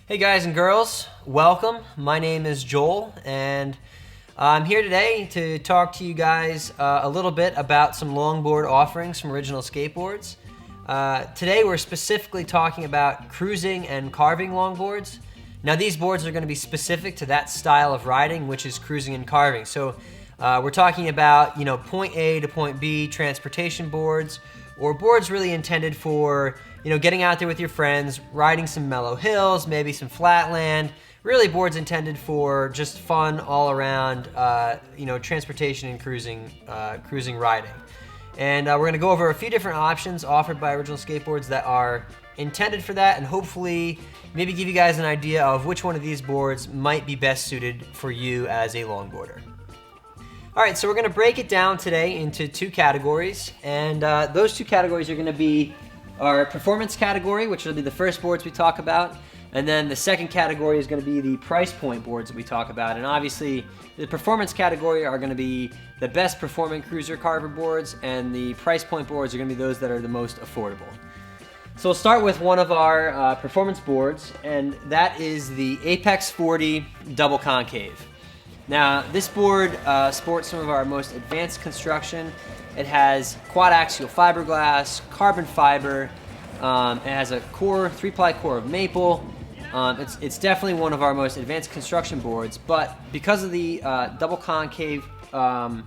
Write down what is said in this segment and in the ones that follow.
Hey guys and girls, welcome. My name is Joel and I'm here today to talk to you guys a little bit about some longboard offerings from Original Skateboards. Today we're specifically talking about cruising and carving longboards. Now these boards are going to be specific to that style of riding, which is cruising and carving. So we're talking about, point A to point B transportation boards, or boards really intended for, getting out there with your friends, riding some mellow hills, maybe some flat land. Really boards intended for just fun all around, transportation and cruising riding. And we're gonna go over a few different options offered by Original Skateboards that are intended for that, and hopefully maybe give you guys an idea of which one of these boards might be best suited for you as a longboarder. All right, so we're gonna break it down today into two categories, and those two categories are gonna be our performance category, which will be the first boards we talk about, and then the second category is gonna be the price point boards that we talk about. And obviously, the performance category are gonna be the best performing cruiser carver boards, and the price point boards are gonna be those that are the most affordable. So we'll start with one of our performance boards, and that is the Apex 40 Double Concave. Now, this board sports some of our most advanced construction. It has Quad-Axial Fiberglass, carbon fiber. It has a core, 3-ply core of maple. It's definitely one of our most advanced construction boards, but because of the double concave in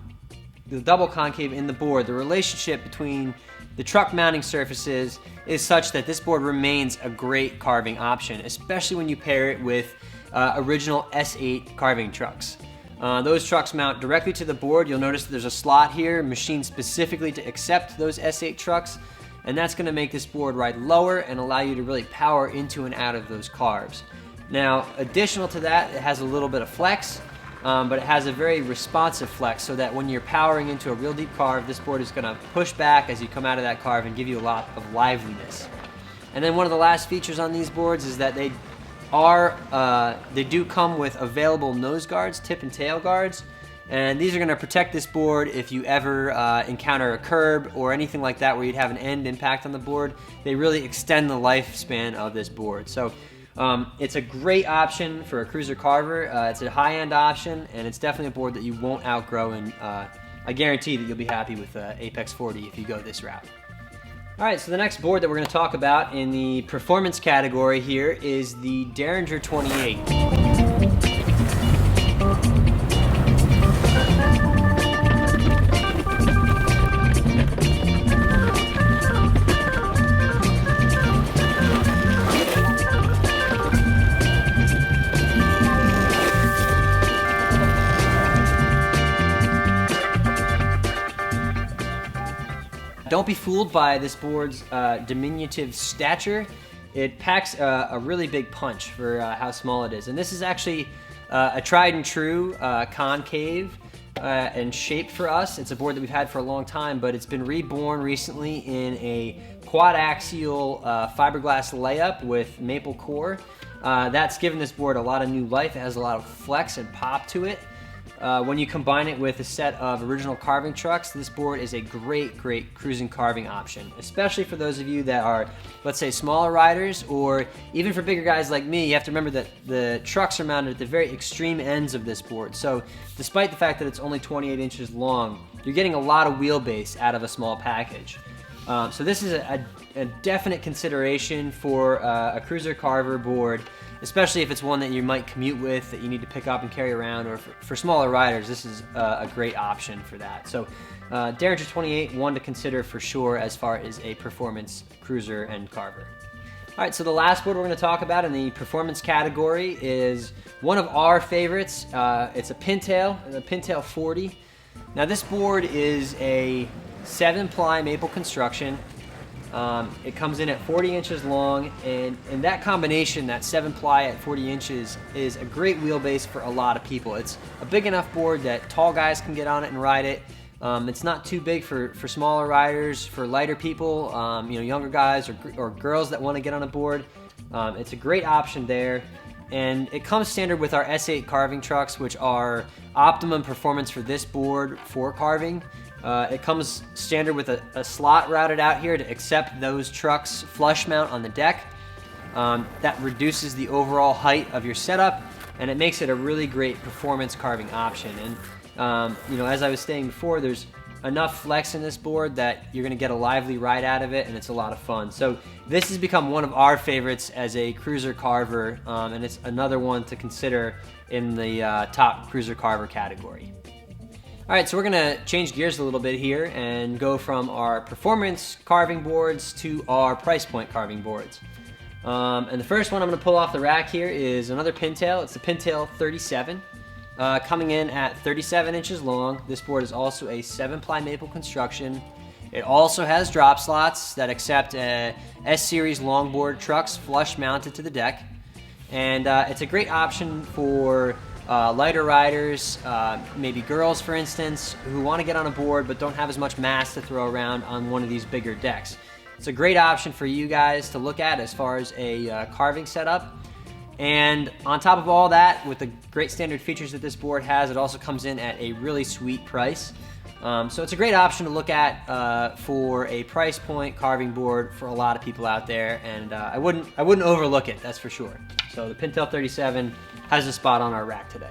the board, the relationship between the truck mounting surfaces is such that this board remains a great carving option, especially when you pair it with original S8 carving trucks. Those trucks mount directly to the board. You'll notice there's a slot here machined specifically to accept those S8 trucks, and that's going to make this board ride lower and allow you to really power into and out of those carves. Now, additional to that, it has a little bit of flex, but it has a very responsive flex, so that when you're powering into a real deep carve, this board is going to push back as you come out of that carve and give you a lot of liveliness. And then one of the last features on these boards is that they do come with available nose guards, tip and tail guards, and these are going to protect this board if you ever encounter a curb or anything like that where you'd have an end impact on the board. They really extend the lifespan of this board. So it's a great option for a cruiser carver. It's a high-end option, and it's definitely a board that you won't outgrow, and I guarantee that you'll be happy with Apex 40 if you go this route. All right, so the next board that we're going to talk about in the performance category here is the Derringer 28. Don't be fooled by this board's diminutive stature. It packs a really big punch for how small it is. And this is actually a tried and true concave and shape for us. It's a board that we've had for a long time, but it's been reborn recently in a quad-axial fiberglass layup with maple core. That's given this board a lot of new life. It has a lot of flex and pop to it. When you combine it with a set of original carving trucks, this board is a great cruising carving option, especially for those of you that are, let's say, smaller riders, or even for bigger guys like me. You have to remember that the trucks are mounted at the very extreme ends of this board. So despite the fact that it's only 28 inches long, you're getting a lot of wheelbase out of a small package. So this is a definite consideration for a cruiser carver board, especially if it's one that you might commute with, that you need to pick up and carry around, or for smaller riders, this is a great option for that. So Derringer 28, one to consider for sure as far as a performance cruiser and carver. All right, so the last board we're going to talk about in the performance category is one of our favorites. It's a Pintail, the Pintail 40. Now this board is a 7-ply maple construction. It comes in at 40 inches long, and that combination, that 7-ply at 40 inches, is a great wheelbase for a lot of people. It's a big enough board that tall guys can get on it and ride it. It's not too big for smaller riders, for lighter people, younger guys or girls that want to get on a board. It's a great option there. And it comes standard with our S8 carving trucks, which are optimum performance for this board for carving. It comes standard with a slot routed out here to accept those trucks flush mount on the deck. That reduces the overall height of your setup, and it makes it a really great performance carving option. And you know, as I was saying before, there's enough flex in this board that you're going to get a lively ride out of it, and it's a lot of fun. So this has become one of our favorites as a cruiser carver, and it's another one to consider in the top cruiser carver category. All right, so we're going to change gears a little bit here and go from our performance carving boards to our price point carving boards. And the first one I'm going to pull off the rack here is another Pintail. It's the Pintail 37. Coming in at 37 inches long. This board is also a 7-ply maple construction. It also has drop slots that accept S-Series longboard trucks flush mounted to the deck. And it's a great option for lighter riders, maybe girls for instance, who want to get on a board but don't have as much mass to throw around on one of these bigger decks. It's a great option for you guys to look at as far as a carving setup. And on top of all that, with the great standard features that this board has, it also comes in at a really sweet price. So it's a great option to look at for a price point carving board for a lot of people out there, and I wouldn't overlook it, that's for sure. So the Pintail 37 has a spot on our rack today.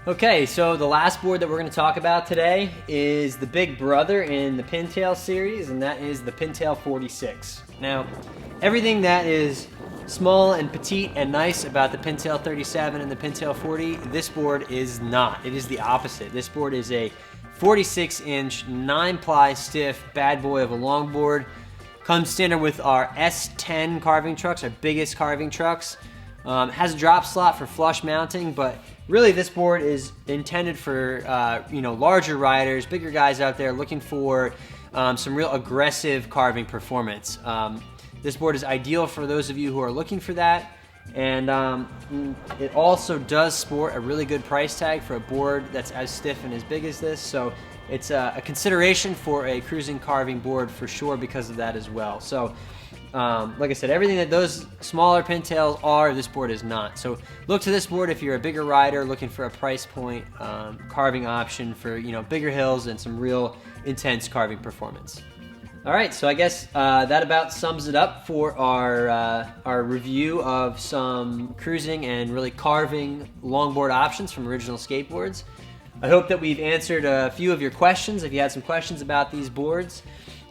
Okay, so the last board that we're going to talk about today is the big brother in the Pintail series, and that is the Pintail 46. Now, everything that is small and petite and nice about the Pintail 37 and the Pintail 40, this board is not. It is the opposite. This board is a 46-inch 9-ply stiff bad boy of a longboard. Comes standard with our S10 carving trucks, our biggest carving trucks. Has a drop slot for flush mounting, but really this board is intended for you know, larger riders, bigger guys out there looking for some real aggressive carving performance. This board is ideal for those of you who are looking for that, and it also does sport a really good price tag for a board that's as stiff and as big as this, so it's a consideration for a cruising carving board for sure because of that as well. So like I said, everything that those smaller Pintails are, this board is not. So look to this board if you're a bigger rider looking for a price point carving option for, you know, bigger hills and some real intense carving performance. All right, so I guess that about sums it up for our review of some cruising and really carving longboard options from Original Skateboards. I hope that we've answered a few of your questions, if you had some questions about these boards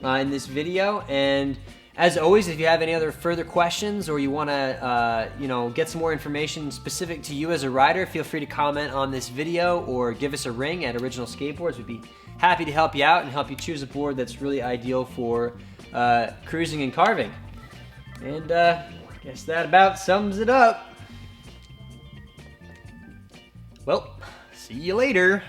in this video. And as always, if you have any other further questions or you want to you know, get some more information specific to you as a rider, feel free to comment on this video or give us a ring at Original Skateboards. We'd be happy to help you out and help you choose a board that's really ideal for cruising and carving. And I guess that about sums it up. Well, see you later.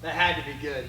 That had to be good.